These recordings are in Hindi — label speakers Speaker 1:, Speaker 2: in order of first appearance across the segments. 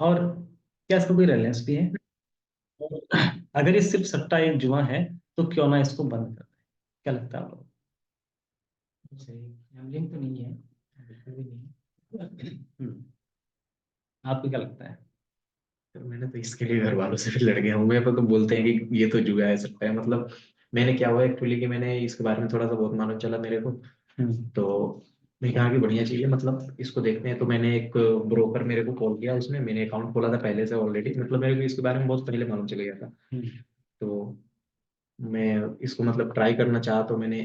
Speaker 1: और क्या इसका कोई रेलेवेंस भी है? और अगर ये सिर्फ सट्टा एक जुआ है तो क्यों ना इसको बंद कर दें? क्या लगता है आप लोगों
Speaker 2: सही, गैम्बलिंग तो नहीं है, बिल्कुल भी नहीं है।
Speaker 1: को? आपको क्या लगता है?
Speaker 3: तो मैंने तो इसके लिए घर वालों से भी लड़ गया हूँ। मेरे को तो बोलते हैं कि ये तो जुआ है, सकता है। मतलब मैंने क्या हुआ एक्चुअली कि मैंने इसके बारे में थोड़ा सा बहुत मालूम चला मेरे को। तो मैं कहा कि बढ़िया चीज है, मतलब इसको देखते हैं। तो मैंने एक ब्रोकर मेरे को कॉल किया, उसमें मैंने अकाउंट खोला था पहले से ऑलरेडी, मतलब मेरे को इसके बारे में बहुत पहले मालूम चल गया था। तो मैं इसको मतलब ट्राई करना चाहा, तो मैंने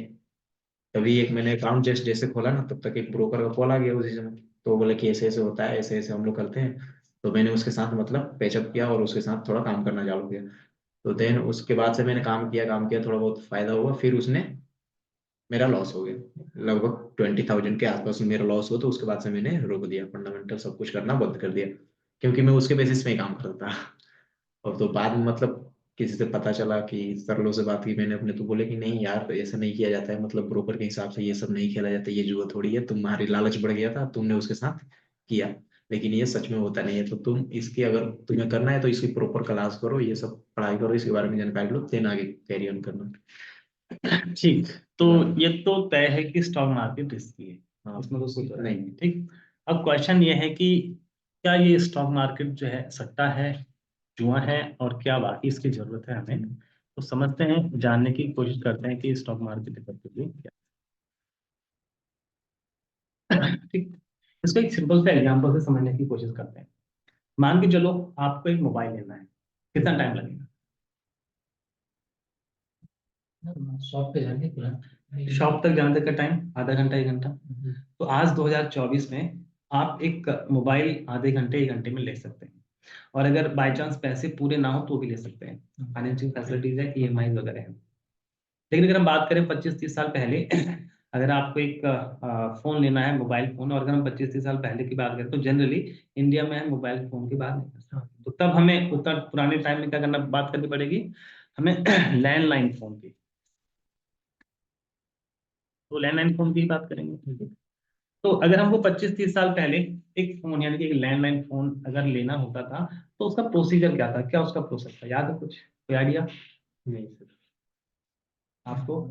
Speaker 3: तभी एक मैंने अकाउंट जस्ट जैसे खोला ना, तब तक एक ब्रोकर का कॉल आ गया उसी समय। तो वो बोले कि ऐसे ऐसे होता है, ऐसे ऐसे हम लोग करते हैं। तो मैंने उसके साथ मतलब पेचअप किया और उसके साथ थोड़ा काम करना चालू किया। तो देन उसके बाद से मैंने काम किया, थोड़ा बहुत फायदा हुआ। फिर उसने मेरा लॉस हो गया, लगभग 20,000 के आसपास मेरा लॉस हुआ। तो उसके बाद से मैंने रोक दिया, फंडामेंटल सब कुछ करना बंद कर दिया, क्योंकि मैं उसके बेसिस में ही काम करता था। और तो बाद में मतलब किसी से पता चला कि सरलों से बात की मैंने अपने, तो बोले कि नहीं यार ऐसा नहीं किया जाता है, मतलब ब्रोकर के हिसाब से ये सब नहीं खेला जाता, ये जुआ थोड़ी है, तुम्हारी लालच बढ़ गया था, तुमने उसके साथ किया, लेकिन ये सच में होता नहीं है। तो तुम इसकी अगर तुम्हें करना है तो इसकी प्रॉपर क्लास करो, ये सब पढ़ाई करो, इसके बारे में जानकारी लो, देन आगे कैरी ऑन करना।
Speaker 1: ठीक। तो ये तो तय है कि स्टॉक मार्केट रिस्की है,
Speaker 3: हाँ,
Speaker 1: इसमें तो कुछ नहीं है। ठीक। अब क्वेश्चन ये है कि क्या ये स्टॉक मार्केट जो है सट्टा है, जुआ है, और क्या बाकी इसकी जरूरत है हमें? तो समझते हैं, जानने की कोशिश करते हैं कि स्टॉक मार्केट इफेक्टिवली क्या है। ठीक। इसको एक सिंपल से एग्जांपल से समझने की कोशिश करते हैं। मान के चलो आपको एक मोबाइल लेना है, कितना टाइम लगेगा?
Speaker 2: शॉप पे जाने के
Speaker 1: शॉप तक जाने तक का टाइम आधा घंटा, 1 घंटा। तो आज 2024 में आप एक मोबाइल आधे घंटे, 1 घंटे में ले सकते हैं। और अगर बाय चांस पैसे पूरे ना हो तो भी ले सकते हैं, फाइनेंशियल फैसिलिटीज है, ईएमआई वगैरह है। लेकिन अगर हम बात करें 25-30 साल पहले, अगर आपको एक फोन लेना है, मोबाइल फोन, और अगर हम 25-30 साल पहले की बात करें तो जनरली इंडिया में हम मोबाइल फोन की बात नहीं करते। तो तब हमें उतना पुराने टाइम में क्या करना, बात करनी पड़ेगी हमें लैंडलाइन फोन की। तो लैंडलाइन फोन की बात करेंगे। तो अगर हमको 25-30 साल पहले एक फोन यानी कि एक लैंडलाइन फोन अगर लेना होता था तो उसका प्रोसीजर क्या था, क्या उसका प्रोसेस था, याद है कुछ, कोई आइडिया?
Speaker 3: नहीं सर।
Speaker 1: आपको?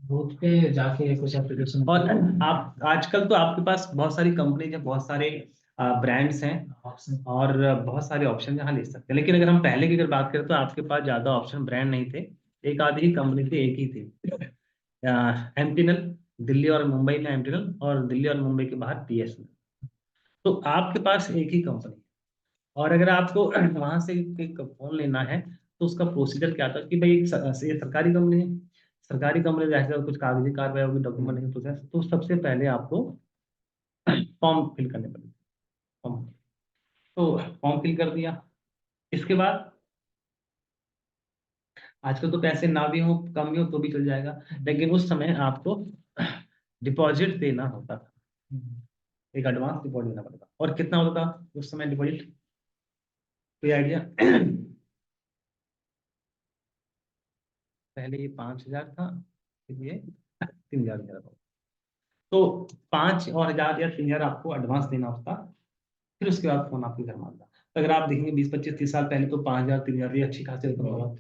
Speaker 2: बूथ पे जाके कुछ एप्लीकेशन,
Speaker 1: और आप आजकल तो आपके पास बहुत सारी कंपनीज है, बहुत सारे ब्रांड्स हैं,
Speaker 2: ऑप्शन,
Speaker 1: और बहुत सारे ऑप्शन यहाँ ले सकते हैं। लेकिन अगर हम पहले की अगर बात करें तो आपके पास ज्यादा ऑप्शन, ब्रांड नहीं थे, एक आधी ही कंपनी थी, एक ही थी, एमटीएनएल। दिल्ली और मुंबई में एमटीएनएल, और दिल्ली और मुंबई के बाहर बीएसएनएल। तो आपके पास एक ही कंपनी है। और अगर आपको वहां से एक फोन लेना है तो उसका प्रोसीजर क्या था कि भाई ये सरकारी कंपनी है, सरकारी कंपनी जैसे कुछ कागजी कार्रवाई होगी, डॉक्यूमेंटेशन प्रोसेस, तो सबसे पहले आपको फॉर्म फिल करने पड़ेंगे। फॉर्म, तो फॉर्म फिल कर दिया। इसके बाद आजकल तो पैसे ना भी हो, कम भी हो तो भी चल जाएगा, लेकिन उस समय आपको डिपॉजिट देना होता था, एक एडवांस डिपॉजिट देना पड़ता। और कितना होता था उस समय डिपॉजिट, कोई आइडिया? पहले ये 5,000 था, फिर ये 3,000 था। तो 5 और 1,000 या 3,000 आपको एडवांस देना होता, फिर उसके बाद फोन आपके घर में आता। तो अगर आप देखेंगे 20-25-30 साल पहले तो 5,000 3,000 ये अच्छी खासी रकम हुआ।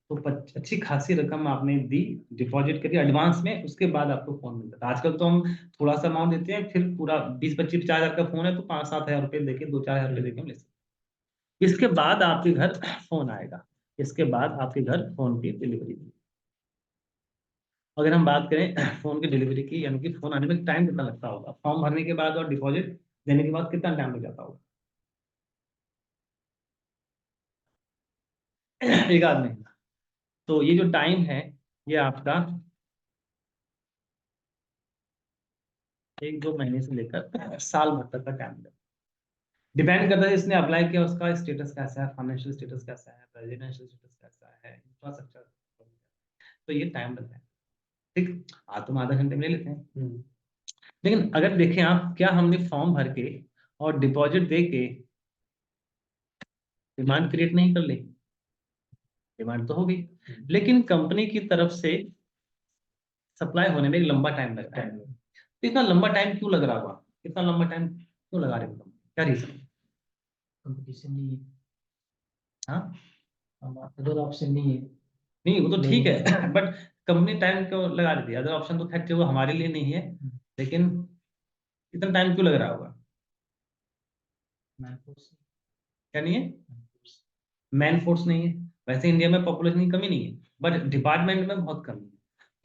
Speaker 1: तो अच्छी खासी रकम आपने दी, डिपॉजिट करी एडवांस में, उसके बाद आपको फोन मिलता था। आजकल तो हम थोड़ा सा अमाउंट देते हैं, फिर पूरा 20-25-50,000 का फोन है तो 5-7 हजार रुपये देके, 2-4 हजार रुपये देके हम ले सकते हैं। इसके बाद आपके घर फोन आएगा, इसके बाद आपके घर फोन की डिलीवरी। अगर हम बात करें फोन की डिलीवरी की, यानी कि फोन आने में टाइम कितना लगता होगा, फॉर्म भरने के बाद और डिपॉजिट देने के बाद कितना टाइम लग जाता होगा? एक आध महीना। तो ये जो टाइम है ये आपका 1-2 महीने से लेकर साल भर तक का टाइम लगता है। डिपेंड करता है इसने अप्लाई किया, उसका स्टेटस कैसा है, फाइनेंशियल स्टेटस कैसा है, रेजिडेंशियल स्टेटस कैसा है, इंफ्रास्ट्रक्चर, तो ये टाइम लगता है। ठीक। आज तुम आधा घंटे में ले लेते हैं। लेकिन अगर देखें आप, क्या हमने फॉर्म भर के और डिपॉजिट दे के डिमांड क्रिएट नहीं कर ली? डिमांड तो होगी, लेकिन कंपनी की तरफ से सप्लाई होने में एक लंबा टाइम लगता है। तो इतना लंबा टाइम क्यों लग रहा होगा, इतना लंबा टाइम क्यों लगा रहे हो, क्या रीजन?
Speaker 2: कंपटीशन नहीं है,
Speaker 1: हाँ
Speaker 2: अदर ऑप्शन नहीं है।
Speaker 1: नहीं वो तो ठीक
Speaker 2: नहीं।
Speaker 1: है बट कंपनी टाइम क्यों लगा रही थी? अदर ऑप्शन तो खैर वो हमारे लिए नहीं है, लेकिन इतना टाइम क्यों लग रहा होगा?
Speaker 2: मैनफोर्स।
Speaker 1: क्या नहीं है? मैन फोर्स नहीं है। वैसे इंडिया में पॉपुलेशन की कमी नहीं है, बट डिपार्टमेंट में बहुत कमी है।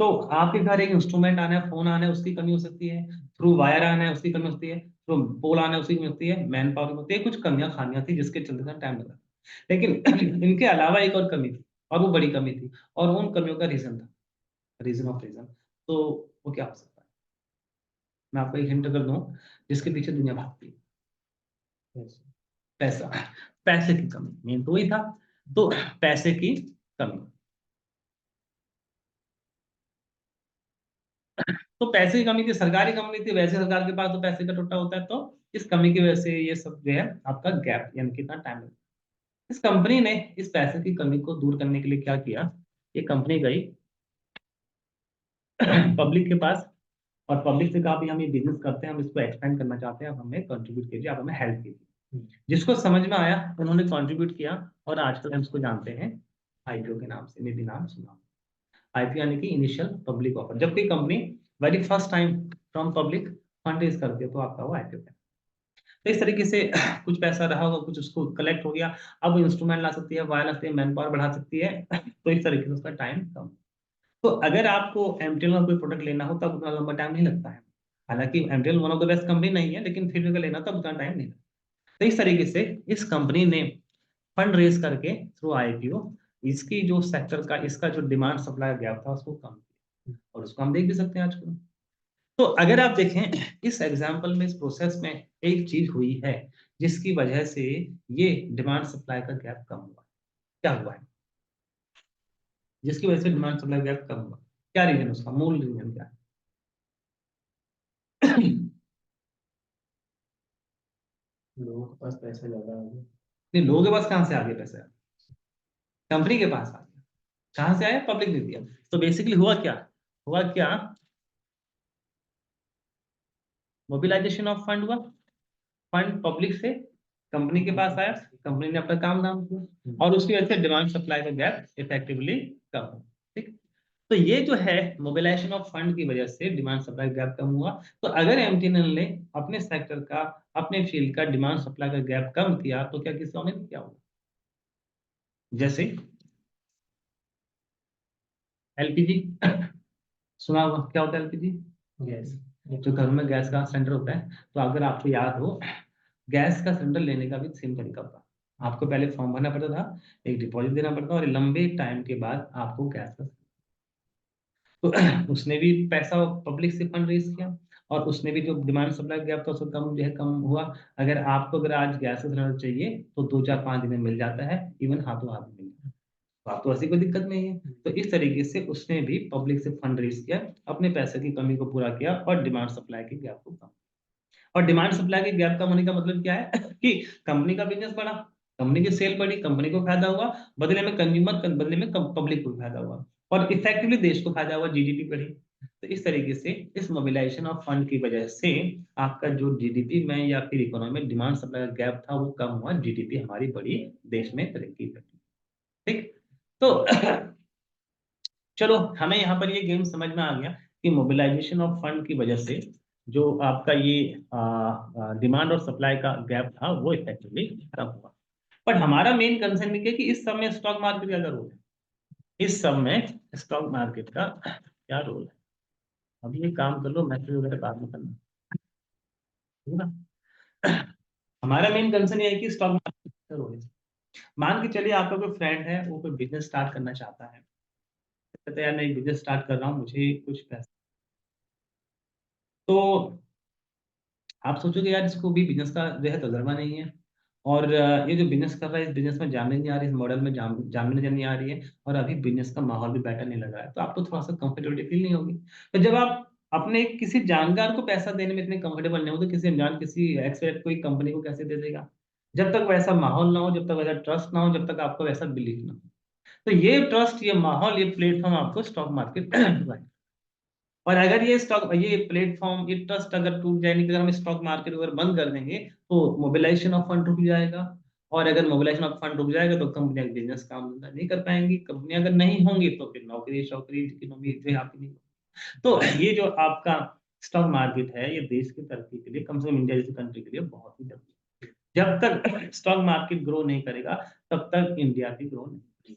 Speaker 1: तो आपके घर एक इंस्ट्रूमेंट आना है, फोन आना है, उसकी कमी हो सकती है। थ्रू वायर आना है, उसकी कमी होती है। थ्रू पोल आना है, उसकी कमी होती है। मैन पावर होती है, कुछ कमियां खामियां थी जिसके चलते टाइम लगा। लेकिन इनके अलावा एक और कमी थी, और वो बड़ी कमी थी, और उन कमियों का रीजन था, रीजन ऑफ रीजन। तो वो क्या हो सकता है? मैं आपको एक हिंट कर दूं, जिसके पीछे दुनिया भागती है। पैसा। पैसे की कमी मेन तो वही था। तो पैसे की कमी। तो पैसे की कमी थी, सरकारी कंपनी थी, वैसे सरकार के पास तो पैसे का टोटा होता है, तो इस कमी की वजह से ये सब जो है आपका गैप, यानी कितना टाइम लगा। इस कंपनी ने इस पैसे की कमी को दूर करने के लिए क्या किया? ये कंपनी गई पब्लिक के पास, और पब्लिक से कहा भी हम ये बिजनेस करते हैं, हम इसको एक्सपेंड करना चाहते हैं, आप हमें कंट्रीब्यूट कीजिए, आप हमें हेल्प कीजिए। जिसको समझ में आया उन्होंने कंट्रीब्यूट किया, और आजकल हम इसको जानते हैं आईपीओ के नाम से, मे भी नाम सुना। आईपीओ यानी कि इनिशियल पब्लिक ऑफर। जब कोई company very first time from public fund raise करती है, तो आपका वो आईपीओ है। तो इस तरीके से कुछ पैसा रहा होगा, कुछ उसको कलेक्ट हो गया, अब वो इंस्ट्रूमेंट ला सकती है, वायर ला सकती है, मैन पावर बढ़ा सकती है तो इस तरीके से उसका टाइम कम। तो अगर आपको एमटीएल का कोई प्रोडक्ट लेना हो तब उतना लंबा टाइम नहीं लगता है। हालांकि MTL one of the best company नहीं है, लेकिन फिर भी अगर लेना तब उतना टाइम नहीं लगता। तो इस तरीके से इस कंपनी ने फंड रेज करके थ्रू आईपीओ इसकी जो सेक्टर का, इसका जो डिमांड सप्लाई गैप था उसको कम किया, और उसको हम देख भी सकते हैं आजकल। तो अगर आप देखें इस एग्जाम्पल में, इस प्रोसेस में एक चीज हुई है जिसकी वजह से ये डिमांड सप्लाई का गैप कम हुआ। क्या हुआ है जिसकी वजह से डिमांड सप्लाई गैप कम हुआ? क्या रीजन, उसका मूल रीजन क्या है?
Speaker 3: लोगों के पास पैसा ज्यादा है।
Speaker 1: नहीं, लोगों के पास कहां से आ गया पैसा? कंपनी के पास आ गया। कहां से आया? पब्लिक ने दिया। तो बेसिकली हुआ क्या? हुआ क्या? मोबिलाइजेशन ऑफ फंड हुआ। फंड पब्लिक से कंपनी के पास आया, कंपनी ने अपना काम धाम किया, और उसकी वजह से डिमांड सप्लाई का गैप इफेक्टिवली कम हुआ। ठीक। तो ये जो है मोबिलाइजेशन ऑफ फंड की वजह से डिमांड सप्लाई गैप कम हुआ। तो अगर एमटीएनएल ने अपने सेक्टर का, अपने फील्ड का डिमांड सप्लाई का गैप कम किया, तो क्या किसी और ने नहीं किया होगा? जैसे एलपीजी सुना होगा, क्या होता है एलपीजी?
Speaker 2: गैस।
Speaker 1: जो घर में गैस का सिलेंडर होता है, तो अगर आपको याद हो, गैस का सिलेंडर लेने का भी सेम तरीका होता है। आपको पहले फॉर्म भरना पड़ता था, एक डिपॉजिट देना पड़ता था, और लंबे टाइम के बाद आपको गैस का, तो उसने भी पैसा पब्लिक से फंड रेज किया, और उसने भी जो डिमांड सप्लाई गैप था उसको कम जो है कम हुआ। अगर आपको अगर आज गैस का सिलेंडर चाहिए तो 2 4 5 दिन में मिल जाता है, इवन हाथों हाथ में मिल जाता है, तो आपको ऐसी कोई दिक्कत नहीं है। तो इस तरीके से उसने भी पब्लिक से फंड रेज किया, अपने पैसे की कमी को पूरा किया, और डिमांड सप्लाई के गैप को कम। और डिमांड सप्लाई के गैप कम होने का मतलब क्या है कि कंपनी का बिजनेस बढ़ा, कंपनी की सेल बढ़ी, कंपनी को फायदा हुआ, बदले में कंज्यूमर, बदले में पब्लिक को फायदा हुआ, और इफेक्टिवली देश को फायदा हुआ, जीडीपी बढ़ी। तो इस तरीके से इस मोबिलाइजेशन ऑफ फंड की वजह से आपका जो जीडीपी में या फिर इकोनॉमी में डिमांड सप्लाई का गैप था वो कम हुआ, जीडीपी हमारी बढ़ी, देश में तरक्की बढ़ी। ठीक। तो चलो हमें यहाँ पर ये गेम समझ में आ गया कि मोबिलाइजेशन ऑफ फंड की वजह से जो आपका ये डिमांड और सप्लाई का गैप था वो इफेक्टिवली कम हुआ। बट हमारा मेन कंसर्न ये है कि इस सब में स्टॉक मार्केट का क्या रोल है? इस सब में स्टॉक मार्केट का क्या रोल है? अभी ये काम कर लो, मैसेज वगैरह बाद में करना, ठीक है ना? हमारा मेन कंसर्न ये है कि स्टॉक मार्केट का रोल है। मान के चलिए आपका कोई फ्रेंड है, वो कोई बिजनेस स्टार्ट करना चाहता है, कहता है यार मैं बिजनेस स्टार्ट कर रहा हूँ, मुझे कुछ पैसा। तो आप सोचोगे यार इसको भी बिजनेस का जो है तजुर्बा नहीं है, और ये जो बिजनेस कर रहा है इस बिजनेस में जान नहीं आ रही, इस मॉडल में जान नहीं आ रही है, और अभी बिजनेस का माहौल भी बेटर नहीं लग रहा है, तो आपको थोड़ा सा कंफर्टेबिलिटी फील नहीं होगी। तो जब आप अपने किसी जानकार को पैसा देने में इतने कंफर्टेबल नहीं हो, तो किसी अनजान, किसी एक्सपर्ट कोई कंपनी को कैसे दे देगा? जब तक वैसा माहौल ना हो, जब तक वैसा ट्रस्ट ना हो, जब तक आपको वैसा बिलीफ ना हो। तो ये ट्रस्ट, ये माहौल, ये प्लेटफॉर्म आपको स्टॉक मार्केट और अगर ये स्टॉक, ये प्लेटफॉर्म, ये ट्रस्ट अगर टूट जाए, नहीं, अगर हम स्टॉक मार्केट अगर बंद कर देंगे, तो मोबिलाइजेशन ऑफ फंड टूट जाएगा, और अगर मोबिलाइजेशन ऑफ फंड रुक जाएगा तो कंपनियां बिजनेस काम धंधा नहीं कर पाएंगी। कंपनियां अगर नहीं होंगी तो फिर नौकरी शौकरी इकोनॉमी जो है आपकी नहीं होगी। तो ये जो आपका स्टॉक मार्केट है ये देश की तरक्की के लिए, कम से कम इंडिया जैसी कंट्री के लिए बहुत ही जरूरी है। जब तक स्टॉक मार्केट ग्रो नहीं करेगा तब तक इंडिया भी ग्रो नहीं करेगी।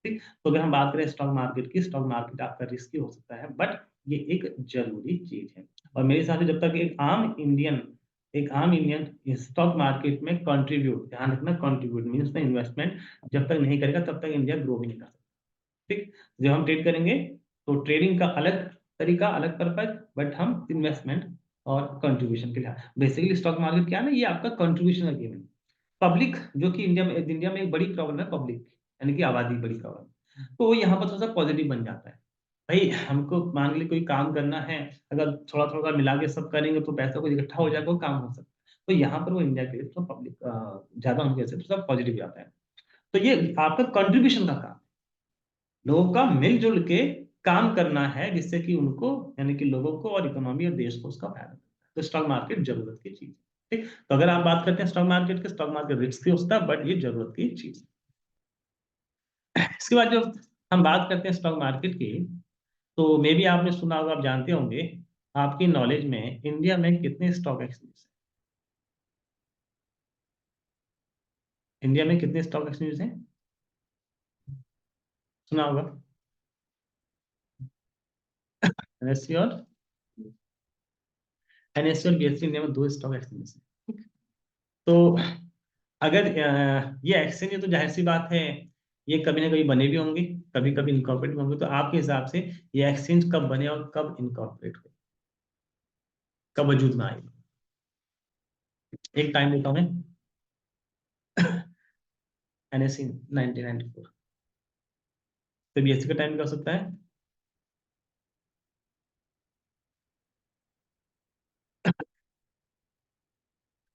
Speaker 1: ठीक, तो अगर हम बात करें स्टॉक मार्केट की, स्टॉक मार्केट आपका रिस्की हो सकता है बट ये एक जरूरी चीज है। और मेरे हिसाब से जब तक एक आम इंडियन स्टॉक मार्केट में कंट्रीब्यूट, ध्यान रखना कंट्रीब्यूट मीन्स द इन्वेस्टमेंट, जब तक नहीं करेगा तब तक इंडिया ग्रो भी नहीं कर सकता। ठीक, जब हम ट्रेड करेंगे तो ट्रेडिंग का अलग तरीका, अलग पर्पज, बट हम इन्वेस्टमेंट और कंट्रीब्यूशन के लिए, बेसिकली स्टॉक मार्केट क्या है ना, ये आपका कंट्रीब्यूशन का गेम है। पब्लिक जो कि इंडिया में एक बड़ी प्रॉब्लम है, पब्लिक यानी कि आबादी बड़ी प्रॉब्लम, तो यहाँ पर थोड़ा सा पॉजिटिव बन जाता है। भाई हमको मान ली कोई काम करना है, अगर थोड़ा थोड़ा मिला के सब करेंगे तो पैसा कुछ इकट्ठा हो जाएगा, वो काम हो सकता है। तो यहाँ पर वो इंडिया के लिए तो पब्लिक ज्यादा हम कैसे तो सब पॉजिटिव जाता है। तो ये आपका कंट्रीब्यूशन का काम, लोगों का मिलजुल के काम करना है जिससे कि उनको यानी कि लोगों को और इकोनॉमी और देश को उसका फायदा मिलता है। तो स्टॉक मार्केट जरूरत की चीज है। ठीक, तो अगर आप बात करते हैं स्टॉक मार्केट के, स्टॉक मार्केट रिस्क भी होता है बट ये जरूरत की चीज है। इसके बाद जो हम बात करते हैं स्टॉक मार्केट की, तो मे भी आपने सुना होगा, आप जानते होंगे, आपकी नॉलेज में इंडिया में कितने स्टॉक एक्सचेंज हैं? इंडिया में कितने स्टॉक एक्सचेंज हैं? सुना होगा। एनएससी और बीएससी, इंडिया में 2 स्टॉक एक्सचेंज हैं। तो अगर ये एक्सचेंज है तो जाहिर सी बात है ये कभी ना कभी बने भी होंगे, कभी कभी इनकॉर्पोरेट भी होंगे। तो आपके हिसाब से ये एक्सचेंज कब बने और कब इनकॉर्पोरेट हुए, कब वजूद में आए? एक टाइम देता हूँ मैं, एनएससी 1994। तो बीएससी का टाइम क्या हो सकता है?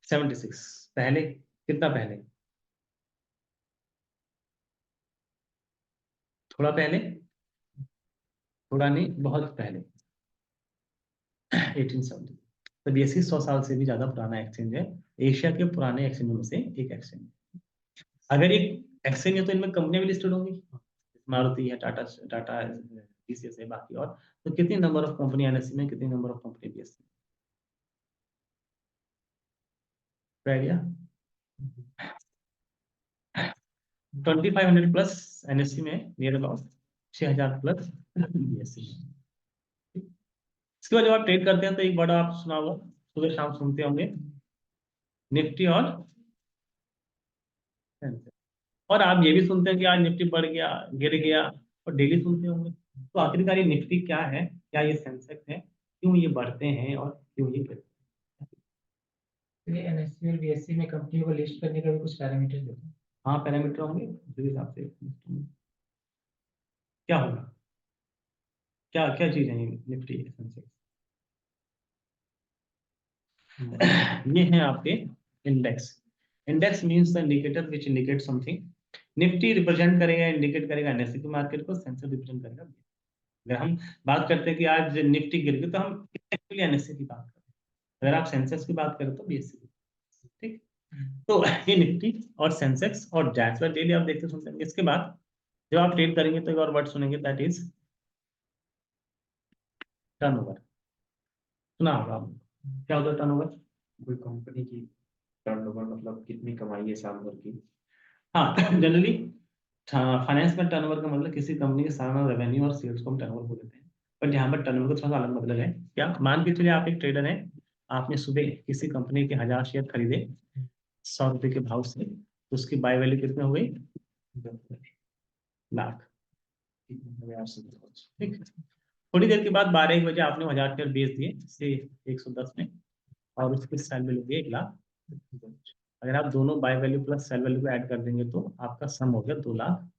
Speaker 1: 76। पहले कितना पहले? थोड़ा पहले, थोड़ा नहीं बहुत पहले, 1870। तो बीएससी 100 साल से भी ज्यादा पुराना एक्सचेंज है, एशिया के पुराने एक्सचेंजों में से एक एक्सचेंज है। अगर एक एक्सचेंज है तो इनमें कंपनियां भी लिस्टेड होंगी, मारुति है, टाटा टाटा टीसीएस है, बाकी और। तो कितनी नंबर ऑफ कंपनी एनएससी में, कितनी नंबर ऑफ कंपनी बीएससी में, आइडिया? 2500 प्लस एनएससी में, नियर अबाउट 6000 प्लस बीएससी में। इसके बाद जब आप ट्रेड करते हैं तो एक बड़ा आप सुना होगा, सुबह शाम सुनते होंगे, निफ्टी और सेंसेक्स। और आप ये भी सुनते हैं कि आज निफ्टी बढ़ गया, गिर गया, और डेली सुनते होंगे। तो आखिरकार ये निफ्टी क्या है, क्या ये सेंसेक्स है, क्यों ये बढ़ते हैं और क्यों ये गिरते
Speaker 2: ये एनएससी और बीएससी में कंपनियों को लिस्ट करने का भी कुछ पैरामीटर देते हैं।
Speaker 1: हैं? हाँ, पैरामीटर होंगे उसी हिसाब से क्या होगा, क्या क्या चीज है ये निफ्टी सेंसेक्स? ये है आपके index. Index means the indicator which indicate something. Nifty represent करेगा, इंडिकेट करेगा एनएससी की मार्केट को, सेंसेक्स रिप्रेजेंट करेगा। अगर हम बात करते हैं कि आज निफ्टी गिर गई तो हम एक्चुअली एनएससी की बात करें, अगर आप सेंसेक्स की बात करें तो बीएससी की। ठीक, तो ये निफ्टी और सेंसेक्स और डैट्स पर डेली आप देखते सुनते हैं। इसके बाद जब आप ट्रेड करेंगे तो एक और वर्ड सुनेंगे, दैट इज टर्नओवर। सुना होगा आपने, क्या होता है टर्नओवर?
Speaker 3: कोई कंपनी की टर्नओवर मतलब कितनी कमाई है साल भर की।
Speaker 1: हाँ, जनरली फाइनेंस में टर्नओवर का मतलब किसी कंपनी के सालाना रेवेन्यू और सेल्स को हम टर्नओवर बोल देते हैं। बट यहाँ पर टर्नओवर का थोड़ा सा अलग मतलब है। क्या, मान के चलिए आप एक ट्रेडर हैं, आपने सुबह किसी कंपनी के 1000 शेयर खरीदे 100 रुपए के भाव से, तो उसकी बाय वैल्यू कितनी हो गई? 10 लाख। ठीक, थोड़ी देर के बाद 12-1 बजे आपने 1000 शेयर बेच दिए से 110 में, और उसकी सेल वैल्यू हो गई 1 लाख। अगर आप दोनों buy value plus sell value को ऐड कर देंगे तो आपका सम हो गया 2 लाख,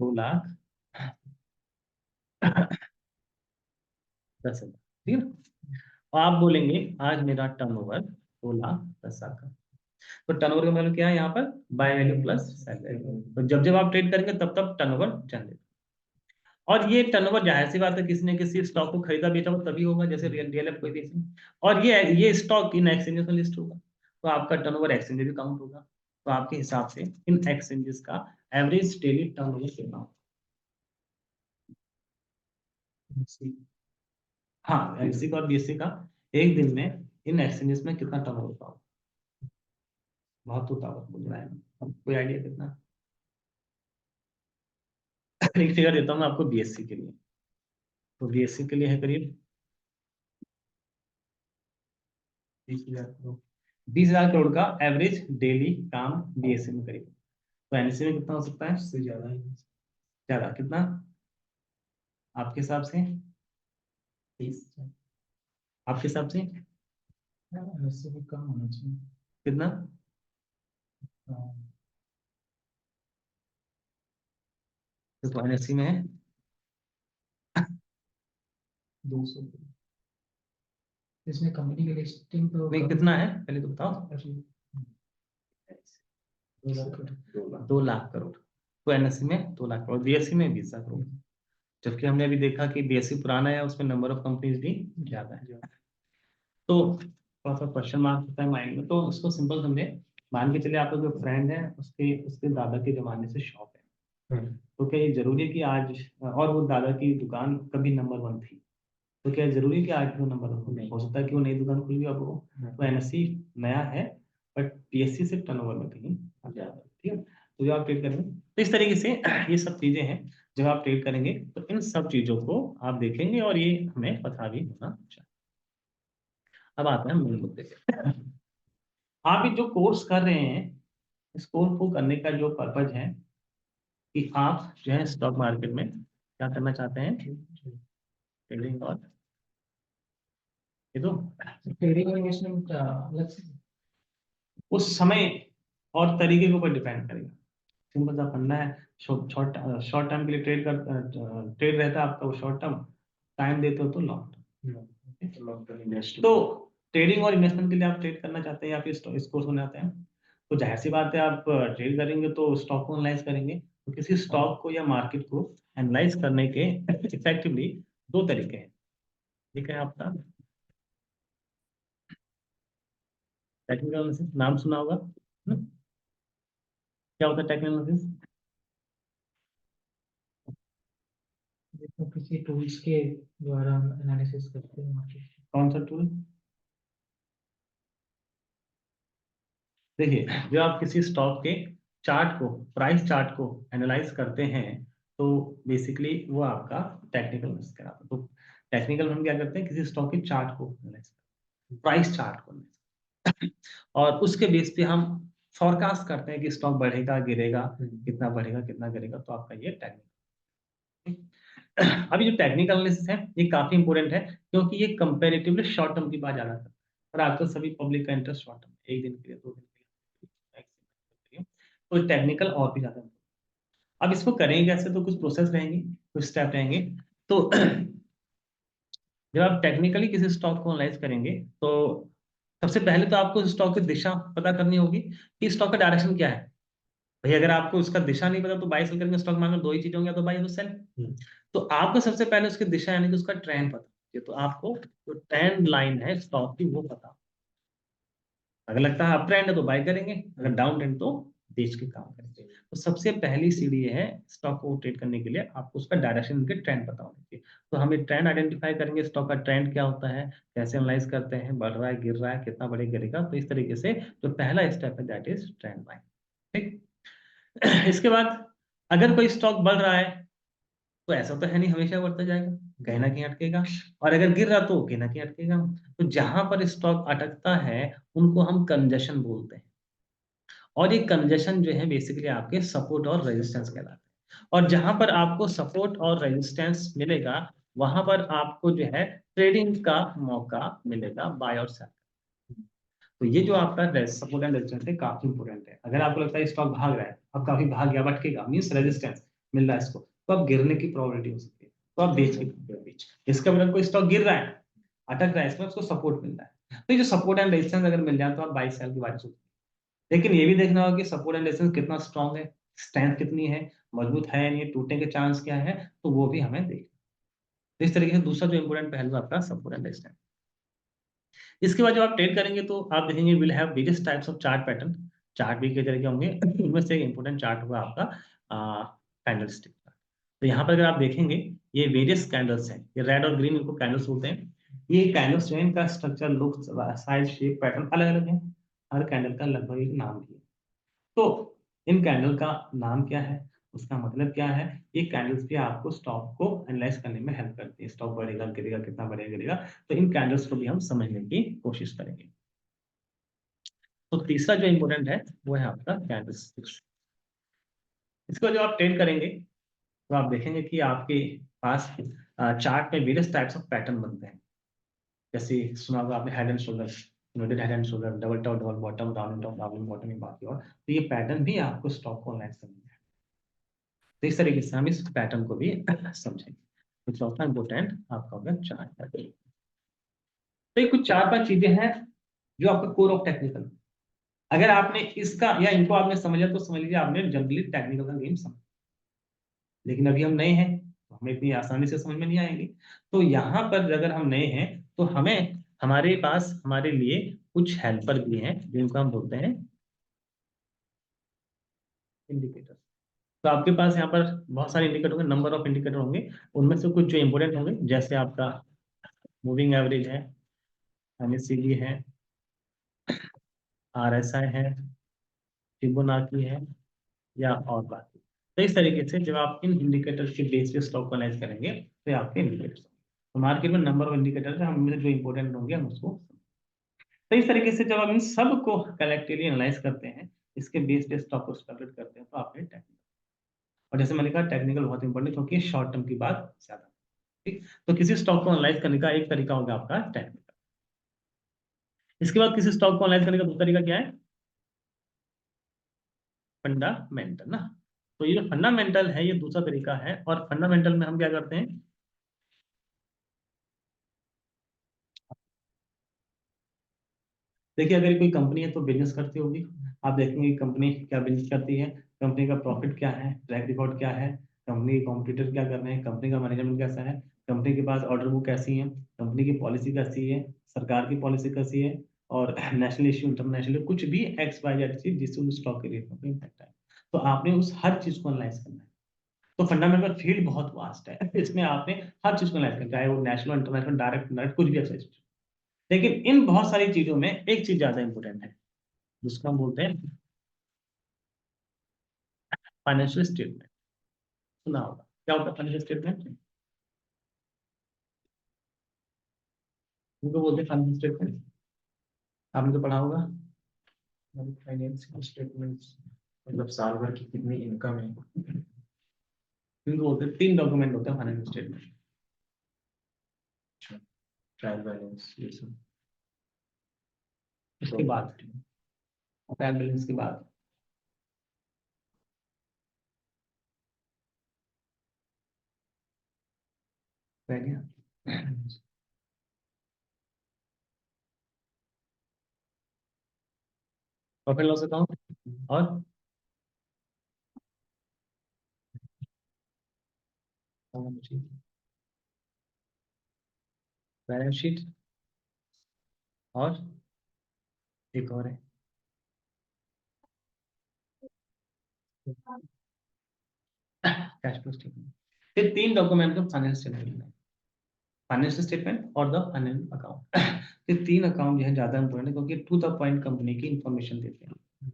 Speaker 1: 2,10,000। ठीक है ना? और आप बोलेंगे आज मेरा टर्नओवर 2,10,000 का। तो टर्नओवर का मतलब क्या है यहाँ पर? Buy value plus sell value. तो जब जब आप ट्रेड करेंगे तब तब टर्नओवर जनरेट। और ये टर्नओवर जाहिर सी बात है किसी ने किसी स्टॉक को खरीदा बेचा हो तभी होगा, जैसे रियल रियल कोई भी। और ये स्टॉक इन एक्सचेंजेस में लिस्ट होगा। तो आपका टर्नओवर एक्सचेंज भी काउंट होगा। तो आपके हिसाब से इन एक्सचेंजेस का एवरेज डेली टर्नओवर कितना होगा? हाँ, एनएससी का और बीएससी का एक दिन में इन एक्सचेंजेस में कितना टर्नओवर होगा? बहुत उतावल बोल रहा है, अब कोई आइडिया कितना? एक फिगर देता हूँ मैं आपको बीएससी के लिए। तो बीएससी के लिए है करीब 20,000 करोड़। 20,000 करोड़ का एवरेज डेली काम बीएससी में करीब। तो एनएससी में कितना हो सकता है?
Speaker 3: इससे ज्यादा है।
Speaker 1: ज्यादा कितना आपके हिसाब से?
Speaker 3: 30।
Speaker 1: आपके हिसाब से
Speaker 2: एनएससी भी कम होना चाहिए।
Speaker 1: कितना?
Speaker 2: हाँ,
Speaker 1: तो एनएससी में है
Speaker 2: 200। इसमें कंपनी की लिस्टिंग तो
Speaker 1: नहीं,
Speaker 2: कम
Speaker 1: कितना है पहले तो बताओ।
Speaker 2: 2 लाख करोड़।
Speaker 1: 2 लाख करोड़। तो एनएससी में 2 लाख करोड़, बीएससी में 20,000 करोड़। जबकि हमने अभी देखा कि बीएससी पुराना है, उसमें नंबर ऑफ कंपनीज भी ज्यादा है। तो थोड़ा सा क्वेश्चन मार्क होता है माइंड में, तो उसको सिंपल समझे। मान के चलिए आपका जो फ्रेंड है उसके उसके दादा के जमाने से शॉप है। तो क्या ये जरूरी है कि आज, और वो दादा की दुकान कभी नंबर 1 थी, तो क्या जरूरी है कि आज वो नंबर 1
Speaker 3: नहीं।
Speaker 1: हो सकता है कि वो नई दुकान खुली अब हो। तो एनएससी नया है बट पीएससी से टर्नओवर में कहीं ज्यादा है, ठीक है। तो जो आप ट्रेड करेंगे तो इस तरीके से ये सब चीजें हैं। जब आप ट्रेड करेंगे तो इन सब चीजों को आप देखेंगे और ये हमें पता भी होना चाहिए। अब आता है मूल मुद्दे पे। आप ये जो कोर्स कर रहे हैं, इस कोर्स को करने का जो पर्पज है कि आप जो है स्टॉक मार्केट में क्या करना चाहते हैं, ट्रेडिंग और ये तो
Speaker 2: ट्रेडिंग और इन्वेस्टमेंट अलग से।
Speaker 1: उस समय और तरीके के ऊपर डिपेंड करेगा। सिंपल सा फंडा है, शॉर्ट शॉर्ट टर्म के लिए ट्रेड रहता है आपका, वो शॉर्ट टर्म टाइम देते हो तो लॉन्ग टर्म। तो ट्रेडिंग और इन्वेस्टमेंट के लिए आप ट्रेड करना चाहते हैं या फिर इस कोर्स में आते हैं, तो जाहिर सी बात है आप ट्रेड करेंगे तो स्टॉक को एनालाइज करेंगे। तो किसी स्टॉक को या मार्केट को एनालाइज करने के इफेक्टिवली 2 तरीके हैं। ठीक है, आपका टेक्निकल एनालिसिस नाम सुना होगा। क्या होता है टेक्निकल एनालिसिस?
Speaker 2: देखो किसी टूल्स के द्वारा हम एनालिसिस करते हैं मार्केट।
Speaker 1: कौन सा टूल? देखिए, जब आप किसी स्टॉक के चार्ट को, प्राइस चार्ट को एनालाइज करते हैं तो बेसिकली वो आपका टेक्निकल एनालिसिस कहलाता है। तो टेक्निकल हम क्या करते हैं, किसी स्टॉक के चार्ट को एनालाइज, प्राइस चार्ट को analyze, और उसके बेस पे हम फोरकास्ट करते हैं कि स्टॉक बढ़ेगा गिरेगा, कितना बढ़ेगा कितना गिरेगा। तो आपका ये टेक्निकल। अभी जो टेक्निकल एनालिसिस है ये काफी इंपॉर्टेंट है, क्योंकि ये कंपैरेटिवली शॉर्ट टर्म की बात ज्यादा करता है। और आजकल सभी पब्लिक का इंटरेस्ट शॉर्ट टर्म, एक दिन के लिए 2 दिन के लिए, तो टेक्निकल और भी ज्यादा। अब इसको करेंगे कैसे, तो कुछ प्रोसेस रहेंगे, कुछ स्टेप रहेंगे। तो जब आप टेक्निकली किसी स्टॉक को एनालाइज करेंगे तो सबसे पहले तो आपको स्टॉक की दिशा पता करनी होगी कि स्टॉक का डायरेक्शन क्या है। भाई अगर आपको उसका दिशा नहीं पता तो बाय सेल करेंगे, स्टॉक मार्केट 2 ही चीजें होंगी, या तो बाय या तो सेल। तो आपको सबसे पहले उसकी दिशा यानी कि उसका ट्रेंड पता चाहिए। तो आपको जो ट्रेंड लाइन है स्टॉक की वो पता, अगर लगता है अप ट्रेंड है तो बाय करेंगे, अगर डाउन ट्रेंड तो बेच के काम करेंगे। तो सबसे पहली सीढ़ी है स्टॉक को ट्रेड करने के लिए आपको उसका डायरेक्शन के ट्रेंड पता होना चाहिए। तो हम एक ट्रेंड आइडेंटिफाई करेंगे, स्टॉक का ट्रेंड क्या होता है, कैसे एनालाइज करते हैं, बढ़ रहा है गिर रहा है, कितना बढ़े गिरेगा। तो इस तरीके से जो पहला स्टेप है दैट इज ट्रेंड लाइन। ठीक। इसके बाद अगर कोई स्टॉक बढ़ रहा है तो ऐसा तो है नहीं हमेशा बढ़ता जाएगा, कहीं ना कहीं अटकेगा, और अगर गिर रहा तो कहीं ना कहीं अटकेगा। तो जहां पर स्टॉक अटकता है उनको हम कंजेशन बोलते हैं, और ये कंजेशन जो है बेसिकली आपके सपोर्ट और रेजिस्टेंस कहलाते हैं। और जहां पर आपको सपोर्ट और रेजिस्टेंस मिलेगा वहां पर आपको जो है ट्रेडिंग का मौका मिलेगा, बाय और सेल। तो ये जो आपका सपोर्ट एंड रेजिस्टेंस है काफी इंपोर्टेंट है। अगर आपको लगता है स्टॉक भाग रहा है, अब काफी भाग गया, अटकेगा, मींस रेजिस्टेंस मिल रहा है इसको, तो अब गिरने की प्रोबेबिलिटी हो सकती है, तो आप बेच के बीच। इसका मतलब कोई स्टॉक गिर रहा है, अटक रहा है, इसमें उसको सपोर्ट मिल रहा है, तो ये जो सपोर्ट एंड रेजिस्टेंस अगर मिल जाए तो आप बाय सेल की बात सोचते हैं। लेकिन ये भी देखना होगा कि सपोर्ट एंड रेजिस्टेंस कितना स्ट्रांग है, स्ट्रेंथ कितनी है, मजबूत है या नहीं, टूटने के चांस क्या है, तो वो भी हमें देखना। तो इस तरीके से दूसरा जो इंपोर्टेंट पहलू आपका सपोर्ट एंड रेजिस्टेंस। इसके बाद जब आप ट्रेड करेंगे तो आप देखेंगे will have various types of chart pattern. Chart भी कई तरह के होंगे, उनमें से एक इंपॉर्टेंट चार्ट होगा आपका कैंडल स्टिक। तो यहाँ पर अगर आप देखेंगे ये वेरियस कैंडल्स हैं, ये रेड और ग्रीन, इनको कैंडल्स बोलते हैं। ये कैंडल्स जो है इनका structure, look, size, shape, pattern अलग अलग है। हर कैंडल का लगभग एक नाम भी है। तो इन कैंडल का नाम क्या है, उसका मतलब क्या है, ये कैंडल्स भी आपको स्टॉक को एनालाइज करने में हेल्प करती है। स्टॉक बढ़ेगा गिरेगा, कितना बढ़ेगा गिरेगा, तो इन कैंडल्स को भी हम समझने की कोशिश करेंगे। तो तीसरा जो इंपॉर्टेंट है वो है आपका कैंडल्स। इसको जो आप ट्रेड करेंगे तो आप देखेंगे कि आपके पास चार्ट में वेरियस टाइप्स ऑफ पैटर्न बनते हैं। जैसे सुना होगा आपने head and shoulder, inverted head and shoulder, double top, double bottom, round top, round bottom, ये बाकी। और तो ये पैटर्न भी आपको स्टॉक को एनालाइज करना है। तो इस तरीके से हम इस पैटर्न को भी समझेंगे। तो चौथा इंपॉर्टेंट आपका होगा चार्ट पैटर्न। तो ये कुछ 4-5 चीजें हैं जो आपका कोर ऑफ टेक्निकल। अगर आपने इसका या इनको आपने समझा तो समझ लीजिए आपने जनरली टेक्निकल का गेम समझ। लेकिन अभी हम नए हैं तो हमें इतनी आसानी से समझ में नहीं आएंगे। तो यहाँ पर अगर हम नए हैं तो हमें, हमारे पास हमारे लिए कुछ हेल्पर भी हैं जिनको हम बोलते हैं इंडिकेटर। तो आपके पास यहाँ पर बहुत सारे इंडिकेटर होंगे, नंबर ऑफ इंडिकेटर होंगे। उनमें से कुछ जो इंपोर्टेंट होंगे, जैसे आपका मूविंग एवरेज है, एमएसीडी है, आरएसआई है, फिबोनाची है, या और बाकी। तो इस तरीके से जब आप इन इंडिकेटर्स के बेस पे स्टॉक को एनालाइज करेंगे तो ये आपके इंडिकेटर्स। तो मार्केट में नंबर ऑफ इंडिकेटर्स है, हम जो इंपॉर्टेंट होंगे हम उसको। तो इस तरीके से जब हम इन सब को कलेक्टिवली एनालाइज करते हैं, इसके बेस पे स्टॉक को स्पेकुलेट करते हैं, तो आपने टेक्निकल। और जैसे मैंने कहा टेक्निकल बहुत इंपॉर्टेंट है क्योंकि शॉर्ट टर्म की बात ज्यादा। ठीक, तो किसी स्टॉक को एनालाइज करने का एक तरीका होगा आपका टेक्निकल। इसके बाद किसी स्टॉक को एनालाइज करने का दूसरा तरीका क्या है, फंडामेंटल ना। तो ये जो फंडामेंटल है ये दूसरा तरीका है। और फंडामेंटल में हम क्या करते हैं, देखिए अगर कोई कंपनी है तो बिजनेस करती होगी। आप देखेंगे कंपनी क्या बिजनेस करती है, कंपनी का प्रॉफिट क्या है, ट्रैक रिकॉर्ड क्या है, कंपनी के कॉम्पिटिटर क्या कर रहे हैं, कंपनी का मैनेजमेंट कैसा है, कंपनी के पास ऑर्डर बुक कैसी है, कंपनी की पॉलिसी कैसी है, सरकार की पॉलिसी कैसी है, और नेशनल इश्यू, इंटरनेशनल, कुछ भी एक्स वाई जेड चीज जिससे उस स्टॉक के रेट में इम्पैक्ट है। तो आपने उस हर चीज को एनालाइज करना है। तो फंडामेंटल फील्ड बहुत वास्ट है, इसमें आपने हर चीज को एनालाइज करना, चाहे वो नेशनल, इंटरनेशनल, डायरेक्ट डायरेक्ट कुछ भी अच्छा। लेकिन इन बहुत सारी चीजों में एक चीज ज्यादा इंपॉर्टेंट है जिसको हम बोलते हैं फाइनेंशियल स्टेटमेंट। सुना होगा क्या होता है फाइनेंशियल स्टेटमेंट, उनको बोलते हैं फाइनेंशियल स्टेटमेंट, आपने तो पढ़ा होगा।
Speaker 3: फाइनेंशियल स्टेटमेंट्स मतलब साल भर की कितनी इनकम है।
Speaker 1: इनको बोलते हैं, 3 डॉक्यूमेंट होते हैं फाइनेंशियल स्टेटमेंट।
Speaker 3: ट्रायल बैलेंस ये सब।
Speaker 1: उसके बाद ट्रायल बैलेंस के बाद रह गया प्रॉफिट लॉस अकाउंट और बैलेंस शीट, और एक और है कैश फ्लो स्टेटमेंट। ये 3 डॉक्यूमेंट का फाइनेंशियल स्टेटमेंट है, फाइनेंशियल स्टेटमेंट और द फाइनेंशियल अकाउंट। ये 3 अकाउंट जो है ज्यादा इंपॉर्टेंट है क्योंकि टू द पॉइंट कंपनी की इंफॉर्मेशन देते हैं।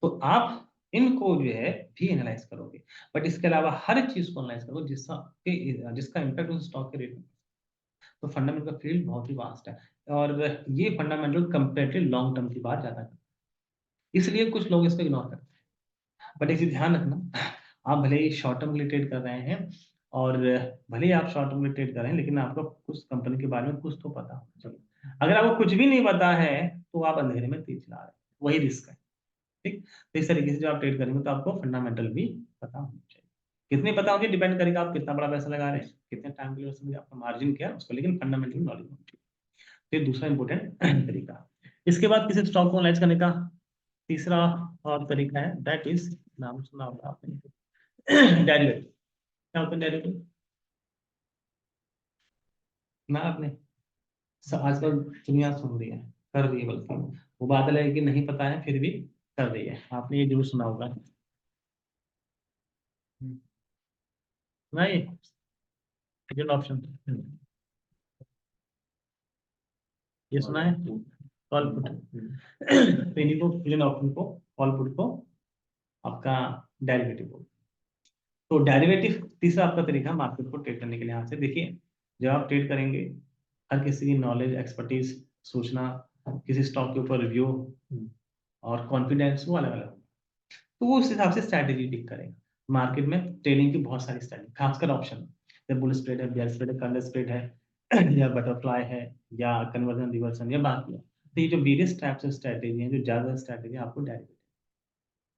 Speaker 1: तो आप इनको जो है भी एनालाइज करोगे, बट इसके अलावा हर चीज को एनालाइज करो जिसका इम्पैक्ट उस स्टॉक के रेट में। तो फंडामेंटल का फील्ड बहुत ही वास्ट है। और ये फंडामेंटल कंपेरेटिव लॉन्ग टर्म की बात ज्यादा करते हैं, इसलिए कुछ लोग इसको इग्नोर करते हैं। बट एक चीज ध्यान रखना, आप भले ही शॉर्ट टर्म के लिए ट्रेड कर रहे हैं, और भले ही आप शॉर्ट टर्म के लिए ट्रेड कर रहे हैं, लेकिन आपको कुछ कंपनी के बारे में कुछ तो पता होना चाहिए। अगर आपको कुछ भी नहीं पता है तो आप अंधेरे में तीर चला रहे हैं, वही रिस्क है। ठीक, तो इस तरीके से जब आप ट्रेड करेंगे तो आपको फंडामेंटल भी पता होना चाहिए। कितने पता होंगे डिपेंड करेगा आप कितना बड़ा पैसा लगा रहे हैं, कितने टाइम के लिए, उसमें आपका मार्जिन क्या है उसको, लेकिन फंडामेंटल नॉलेज होनी चाहिए। तो ये दूसरा इंपॉर्टेंट तरीका। इसके बाद किसी स्टॉक को एनालाइज करने का तीसरा और तरीका है, दैट इज, नाम सुना होगा आपने, डेरिवेटिव। क्या होता है डेरिवेटिव, ना आपने आजकल दुनिया सुन रही है, कर रही है, बल्कि वो बादल है कि नहीं पता है फिर भी कर रही है। आपने ये जरूर सुना होगा। नहीं, सेकंड ऑप्शन ये सुना है, कॉल पुट। तो इन्हीं को फ्यूजन ऑप्शन को, कॉल पुट को आपका डेरिवेटिव बोलते हैं। तो डेरिवेटिव तीसरा आपका तरीका मार्केट को ट्रेड करने के लिए। यहाँ से देखिए, जब आप ट्रेड करेंगे, हर किसी की नॉलेज, एक्सपर्टीज, सूचना, किसी स्टॉक के ऊपर रिव्यू और कॉन्फिडेंस वो अलग अलग, तो वो उस हिसाब से स्ट्रैटेजी पिक करेगा। मार्केट में ट्रेडिंग की बहुत सारी स्ट्रैटेजी, खासकर ऑप्शन, जब बुल स्प्रेड है, बेयर स्प्रेड है, कर्नल स्प्रेड है, या बटरफ्लाई है, या कन्वर्जन रिवर्सन, या बाकी है। तो ये जो वेरियस टाइप्स ऑफ स्ट्रैटेजी है, जो ज्यादा स्ट्रैटेजी आपको डेरिवेटिव,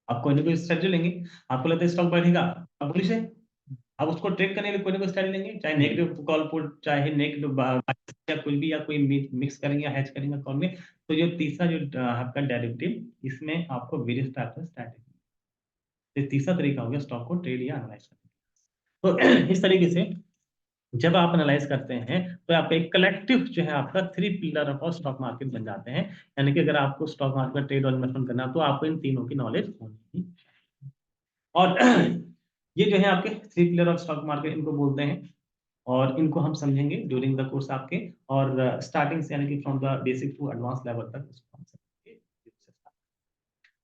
Speaker 1: आप कोई ना कोई स्ट्रैटेजी लेंगे, आपको लगता है स्टॉक बढ़ेगा, आप बुलिश है, आप उसको ट्रेड करने के लिए कोई ना कोई स्ट्रैटेजी लेंगे, चाहे नेगेटिव कॉल पुट, चाहे नेगेटिव या कुछ भी, या कोई मिक्स करेंगे या हेज करेंगे कॉल में। तो जो तीसरा जो आपका डेरिवेटिव, इसमें आपको वेरियस टाइप्स ऑफ स्ट्रैटेजी, तो तीसरा तरीका हो गया स्टॉक को ट्रेड या एनालाइज करने। तो इस तरीके से जब आप एनालाइज करते हैं तो आपका एक कलेक्टिव जो है आपका 3 पिलर ऑफ स्टॉक मार्केट बन जाते हैं। यानी कि अगर आपको स्टॉक मार्केट में ट्रेड और इन्वेस्टमेंट करना तो आपको इन तीनों की नॉलेज होनी ही चाहिए। और ये जो है आपके 3 पिलर ऑफ स्टॉक मार्केट, इनको बोलते हैं, और इनको हम समझेंगे ड्यूरिंग द कोर्स आपके, और स्टार्टिंग से, यानी कि from the basic to advance level तक इसको हम समझेंगे।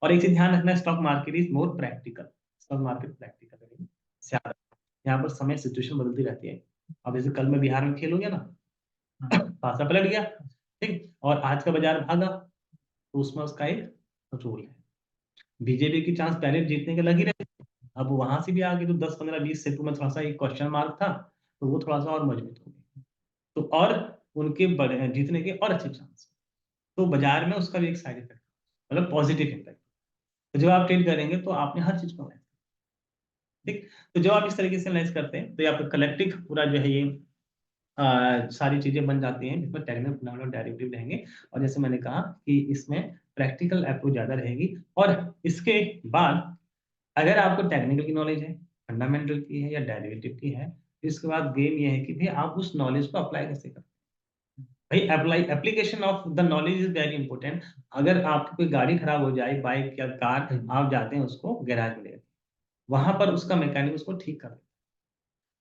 Speaker 1: और एक चीज ध्यान रखना है, stock market is more practical. Stock market practical है ज्यादा। यहाँ पर समय सिचुएशन बदलती रहती है। अब जैसे कल मैं बिहार में खेल हो गया ना, पासा पलट गया, ठीक, और आज का बाजार भागा, तो उसमें उसका एक रोल है। बीजेपी की चांस पहले जीतने के लगी रहे, अब वहां से भी आगे तो 10 15 20 सेतु में थोड़ा सा एक क्वेश्चन मार्क था, तो वो थोड़ा सा और मजबूत हो गई, तो और उनके बड़े जीतने के और अच्छे चांस। तो बाजार में उसका भी एक साइड इफेक्ट, मतलब पॉजिटिव इम्पैक्ट। तो जब आप ट्रेड करेंगे तो आपने हर चीज को, ठीक, तो जब आप इस तरीके से एनालाइज करते हैं तो ये आपका कलेक्टिव पूरा जो है ये सारी चीजें बन जाती हैं, जिसमें टेक्निकल फिनोमेनन डेरिवेटिव रहेंगे। और जैसे मैंने कहा कि इसमें प्रैक्टिकल अप्रोच ज्यादा रहेगी। और इसके बाद अगर आपको टेक्निकल की नॉलेज है, फंडामेंटल की है, या डेरिवेटिव की है, तो इसके बाद गेम ये है कि भाई आप उस नॉलेज को अप्लाई कैसे करते हैं। भाई apply, application of the knowledge is very important. अगर आपकी कोई गाड़ी खराब हो जाए, बाइक या कार, आप जाते हैं उसको गैराज में ले, वहां पर उसका मैकेनिक उसको ठीक कर,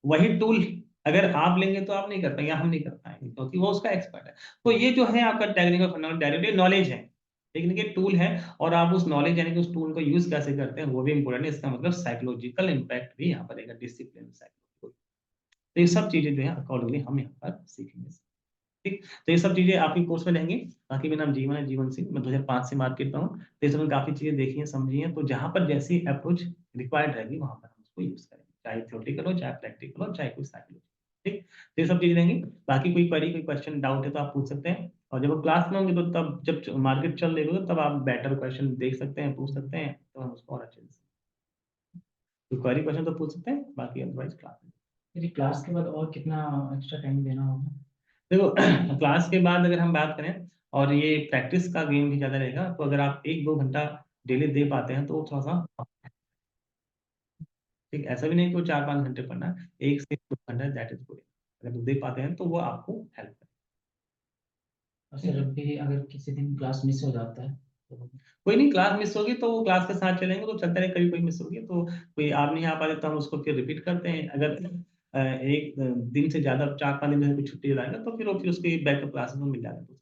Speaker 1: वही टूल अगर आप लेंगे तो आप नहीं कर पाएंगे, हम नहीं कर पाएंगे, क्योंकि वो उसका एक्सपर्ट है। तो ये जो है आपका टेक्निकल फंडामेंटल डेरिवेटिव नॉलेज है, लेकिन ये टूल है, और आप उस नॉलेज यानी कि उस टूल को यूज कैसे करते हैं वो भी इंपॉर्टेंट है। इसका मतलब साइकोलॉजिकल इम्पैक्ट भी यहाँ पर रहेगा, डिसिप्लिन, साइकोलॉजिकल। तो ये सब चीजें जो है अकॉर्डिंगली हम यहाँ पर सीखेंगे, ठीक। तो ये सब चीजें आपके कोर्स में रहेंगी। बाकी मेरा नाम जीवन है, जीवन सिंह, मैं 2005 से मार्केट में हूँ, तो इसमें काफी चीजें देखी हैं, समझी हैं। तो जहां पर जैसी अप्रोच रिक्वायर्ड रहेगी वहां पर हम उसको यूज करेंगे, चाहे थ्योरेटिकल हो, चाहे प्रैक्टिकल हो, चाहे कोई साइकोलॉजी, ठीक। तो ये सब चीजें रहेंगी। बाकी कोई क्वेरी, कोई क्वेश्चन, डाउट है तो आप पूछ सकते हैं। और जब आप क्लास में होंगे तो तब, जब मार्केट चल रही होगी, तब आप बेटर क्वेश्चन देख सकते हैं, पूछ सकते हैं, तो हम उसको और अच्छे से, कोई क्वेरी क्वेश्चन तो पूछ सकते हैं, बाकी अदरवाइज क्लास में।
Speaker 2: फिर क्लास के बाद और कितना एक्स्ट्रा टाइम देना होगा?
Speaker 1: देखो, क्लास के बाद अगर हम बात करें, और ये प्रैक्टिस का गेम भी ज्यादा रहेगा, तो अगर आप 1-2 घंटा डेली दे पाते हैं तो वो थोड़ा सा, ठीक, ऐसा भी नहीं कि वो 4-5 घंटे पढ़ना है, 1 से 2 घंटा, दैट इज गुड। अगर दे पाते हैं तो वो आपको हेल्प करेगा।
Speaker 2: और सर जब भी अगर किसी दिन क्लास मिस हो जाता है तो?
Speaker 1: कोई नहीं, क्लास मिस होगी तो वो क्लास के साथ चलेंगे, तो चलता रहे, कभी कोई मिस होगी तो कोई आप नहीं आ पाते तो हम उसको फिर रिपीट करते हैं। अगर एक दिन से ज्यादा 4-5 दिन में कोई छुट्टी लगाएगा तो फिर उसकी बैकअप क्लासेस में मिल जाएगा,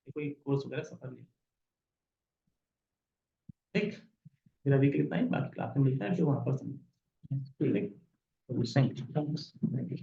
Speaker 1: तो कोई कोर्स वगैरह सफर नहीं, ठीक। फिर अभी के लिए इतना ही, बाकी क्लास में मिलता है फिर वहां पर समझ, ठीक है। Thank you.